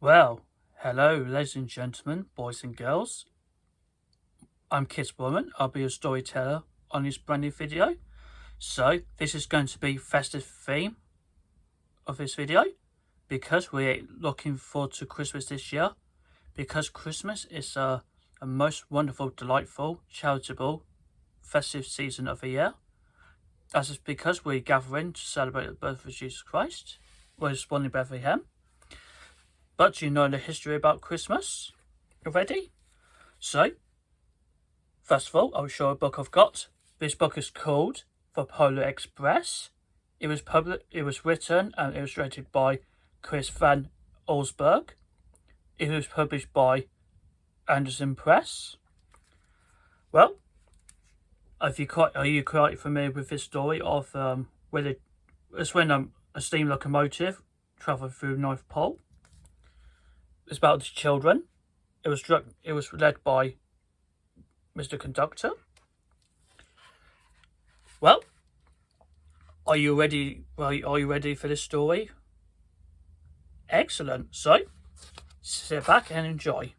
Well, hello, ladies and gentlemen, boys and girls. I'm Chris Woman. I'll be your storyteller on this brand new video. So, this is going to be festive theme of this video because we're looking forward to Christmas this year. Because Christmas is a most wonderful, delightful, charitable, festive season of the year. As is because we're gathering to celebrate the birth of Jesus Christ, who was born in Bethlehem. But do you know the history about Christmas already? So, first of all, I'll show a book I've got. This book is called The Polar Express. It was written and illustrated by Chris Van Allsburg. It was published by Anderson Press. Well, are you quite familiar with this story of it's when a steam locomotive travelled through the North Pole? It's about the children. It was led by Mr. Conductor. Well, are you ready? Are you ready for this story? Excellent. So, sit back and enjoy.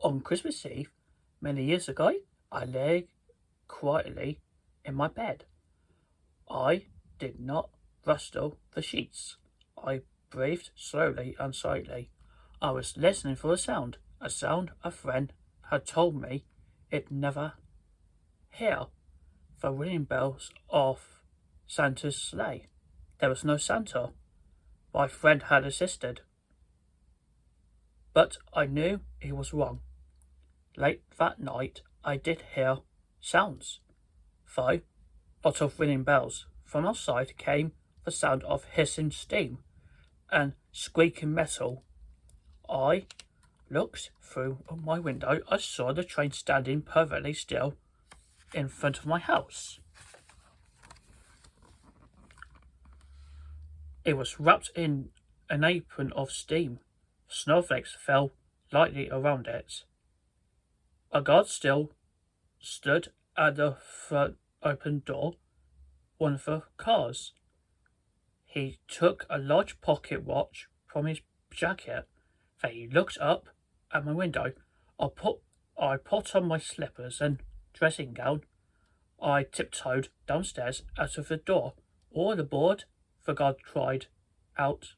On Christmas Eve, many years ago, I lay quietly in my bed. I did not rustle the sheets. I breathed slowly and silently. I was listening for a sound a friend had told me it never hear. The ringing bells of Santa's sleigh. There was no Santa. My friend had insisted. But I knew he was wrong. Late that night, I did hear sounds. Though not of ringing bells. From outside came the sound of hissing steam and squeaking metal. I looked through my window. I saw the train standing perfectly still in front of my house. It was wrapped in an apron of steam. Snowflakes fell lightly around it. A guard still stood at the front open door, one of the cars. He took a large pocket watch from his jacket. Then he looked up at my window. I put on my slippers and dressing gown. I tiptoed downstairs out of the door. All aboard, the guard cried out.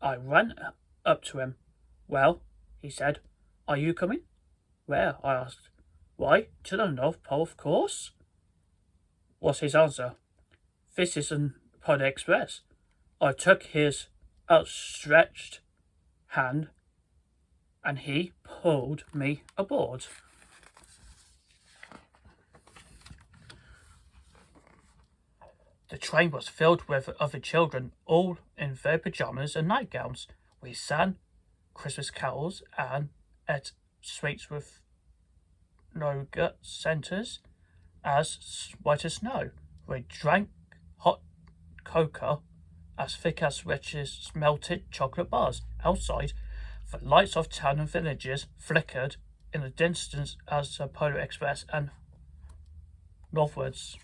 I ran up to him. Well, he said, are you coming? Where? I asked. Why, to the North Pole, of course, was his answer. This isn't Polar Express. I took his outstretched hand and he pulled me aboard. The train was filled with other children, all in their pajamas and nightgowns. We sang Christmas carols and ate sweets with nougat centres as white as snow. We drank hot cocoa as thick as Rich's melted chocolate bars. Outside, the lights of town and villages flickered in the distance as the Polar Express and northwards.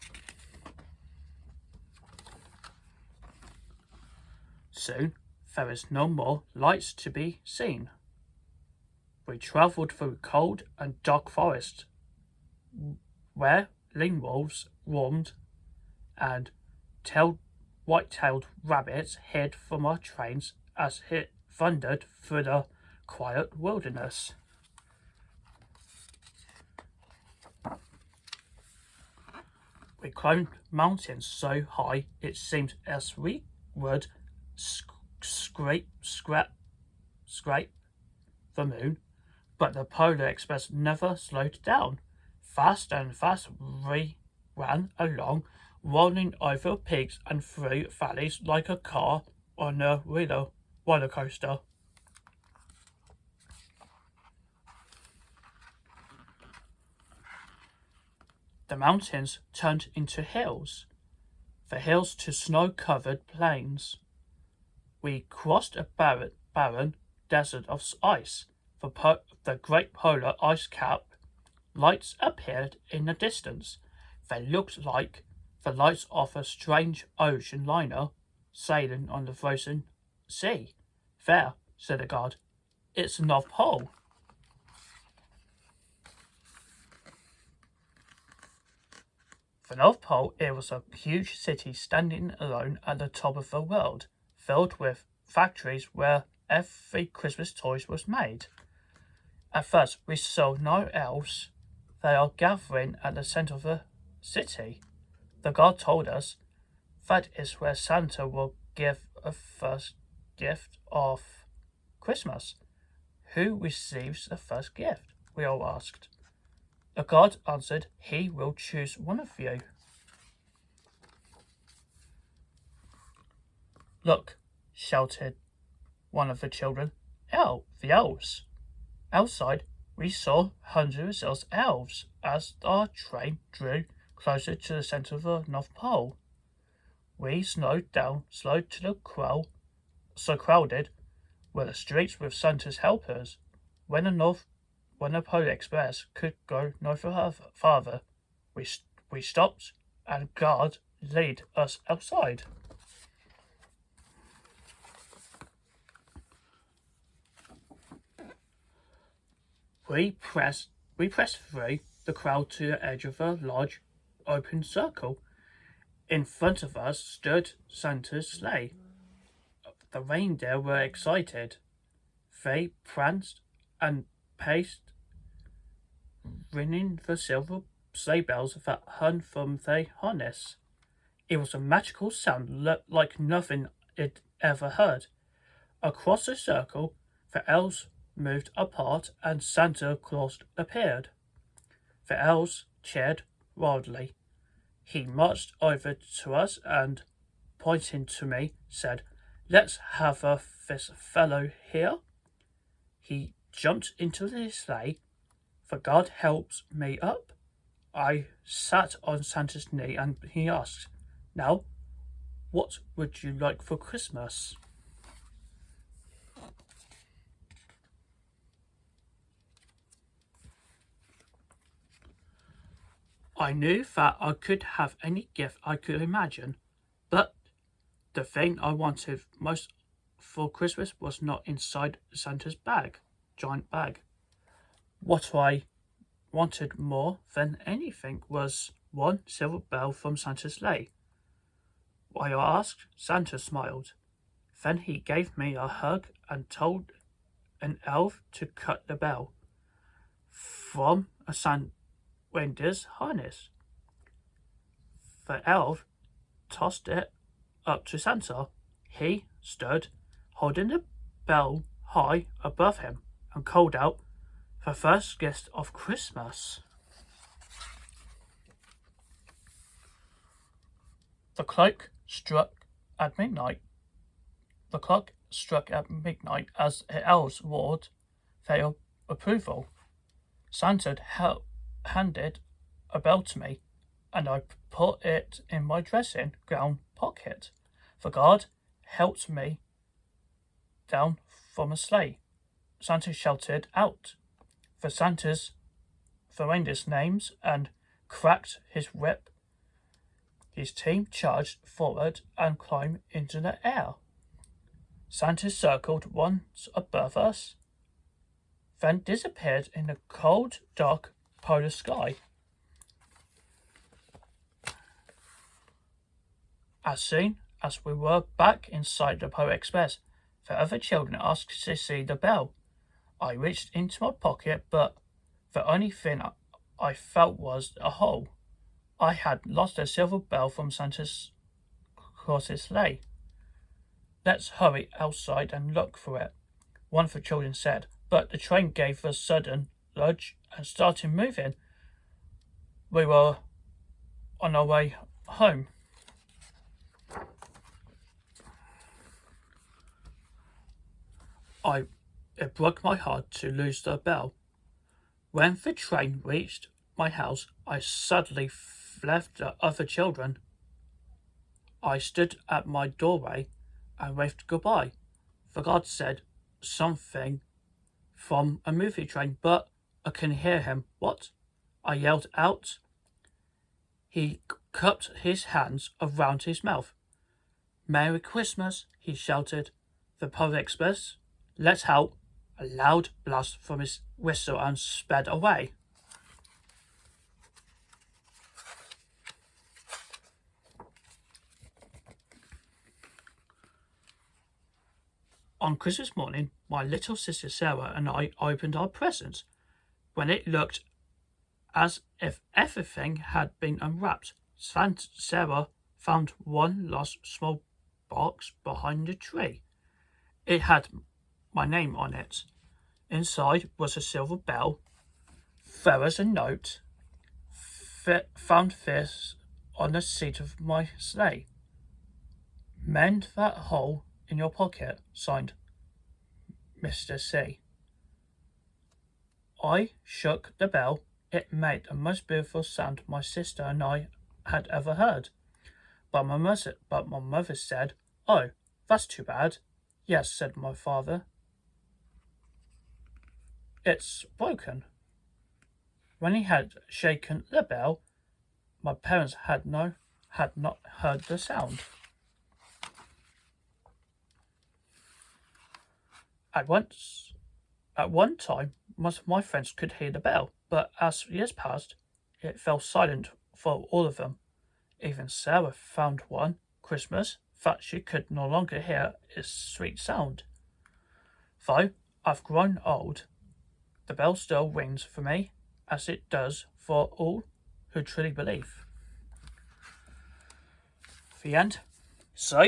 Soon, there was no more lights to be seen. We travelled through cold and dark forest, where lean wolves roamed and white-tailed rabbits hid from our trains as it thundered through the quiet wilderness. We climbed mountains so high it seemed as we would scrape the moon, but the Polar Express never slowed down. Fast and fast we ran along, rolling over peaks and through valleys like a car on a roller coaster. The mountains turned into hills, the hills to snow-covered plains. We crossed a barren desert of ice. The great polar ice cap lights appeared in the distance. They looked like the lights of a strange ocean liner sailing on the frozen sea. There, said the guard, it's the North Pole. The North Pole, it was a huge city standing alone at the top of the world, filled with factories where every Christmas toy was made. At first, we saw no elves. They are gathering at the center of the city. The guard told us that is where Santa will give a first gift of Christmas. Who receives the first gift? We all asked. The guard answered, he will choose one of you. Look, shouted one of the children. The elves. Outside, we saw hundreds of elves as our train drew closer to the center of the North Pole. We slowed to the so crowded were the streets with Santa's helpers. When the Polar Express could go no farther, we stopped and guard led us outside. We pressed through the crowd to the edge of a large open circle. In front of us stood Santa's sleigh. The reindeer were excited. They pranced and paced, ringing the silver sleigh bells that hung from their harness. It was a magical sound like nothing it ever heard. Across the circle, the elves moved apart and Santa Claus appeared. The elves cheered wildly. He marched over to us and, pointing to me, said, let's have this fellow here. He jumped into the sleigh. The guard helped me up. I sat on Santa's knee and he asked, now, what would you like for Christmas? I knew that I could have any gift I could imagine, but the thing I wanted most for Christmas was not inside Santa's giant bag. What I wanted more than anything was one silver bell from Santa's sleigh. I asked, Santa smiled. Then he gave me a hug and told an elf to cut the bell from a reindeer's harness. The elf tossed it up to Santa. He stood, holding the bell high above him, and called out, the first gift of Christmas. The clock struck at midnight. The clock struck at midnight as the elves roared their approval. Santa handed a bell to me, and I put it in my dressing gown pocket. The guard helped me down from a sleigh. Santa shouted out the reindeer's names and cracked his whip. His team charged forward and climbed into the air. Santa circled once above us, then disappeared in the cold, dark polar sky. As soon as we were back inside the Polar Express, the other children asked to see the bell. I reached into my pocket, but the only thing I felt was a hole. I had lost a silver bell from Santa Claus's sleigh. Let's hurry outside and look for it, one of the children said, but the train gave a sudden lurch and started moving. We were on our way home. It broke my heart to lose the bell. When the train reached my house, I suddenly left the other children. I stood at my doorway and waved goodbye. The guard said something from a movie train, but I couldn't hear him. What? I yelled out. He cupped his hands around his mouth. "Merry Christmas," he shouted. The Polar Express let out a loud blast from his whistle and sped away. On Christmas morning, my little sister Sarah and I opened our presents. When it looked as if everything had been unwrapped, Sarah found one last small box behind the tree. It had my name on it. Inside was a silver bell. There was a note. Found this on the seat of my sleigh. "Mend that hole in your pocket," signed Mr. C. I shook the bell. It made the most beautiful sound my sister and I had ever heard. But my mother said, "Oh, that's too bad." "Yes," said my father. "It's broken." When he had shaken the bell, my parents had not heard the sound. At one time, most of my friends could hear the bell, but as years passed, it fell silent for all of them. Even Sarah found one Christmas that she could no longer hear its sweet sound. Though I've grown old, the bell still rings for me, as it does for all who truly believe. The end. So,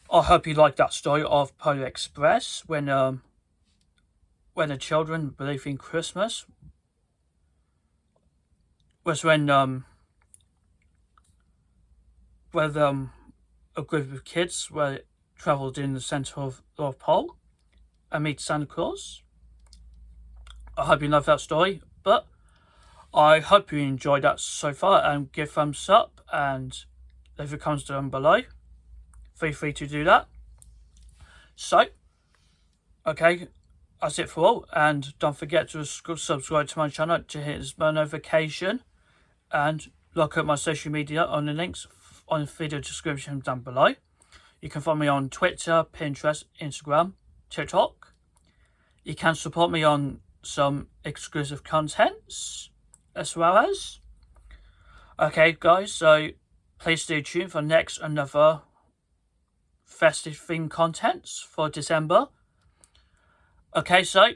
I hope you liked that story of Polar Express when the children believe in Christmas was when a group of kids travelled in the centre of the North Pole and meet Santa Claus. I hope you love that story, but I hope you enjoyed that so far, and give thumbs up and leave your comments down below. Feel free to do that. So, okay, that's it for all, and don't forget to subscribe to my channel to hit the bell notification, and look at my social media on the links on the video description down below. You can find me on Twitter, Pinterest, Instagram, TikTok. You can support me on some exclusive contents as well as. Okay guys, so please stay tuned for another festive themed contents for December. Okay, so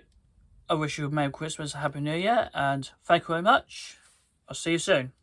I wish you a Merry Christmas, a Happy New Year, and thank you very much. I'll see you soon.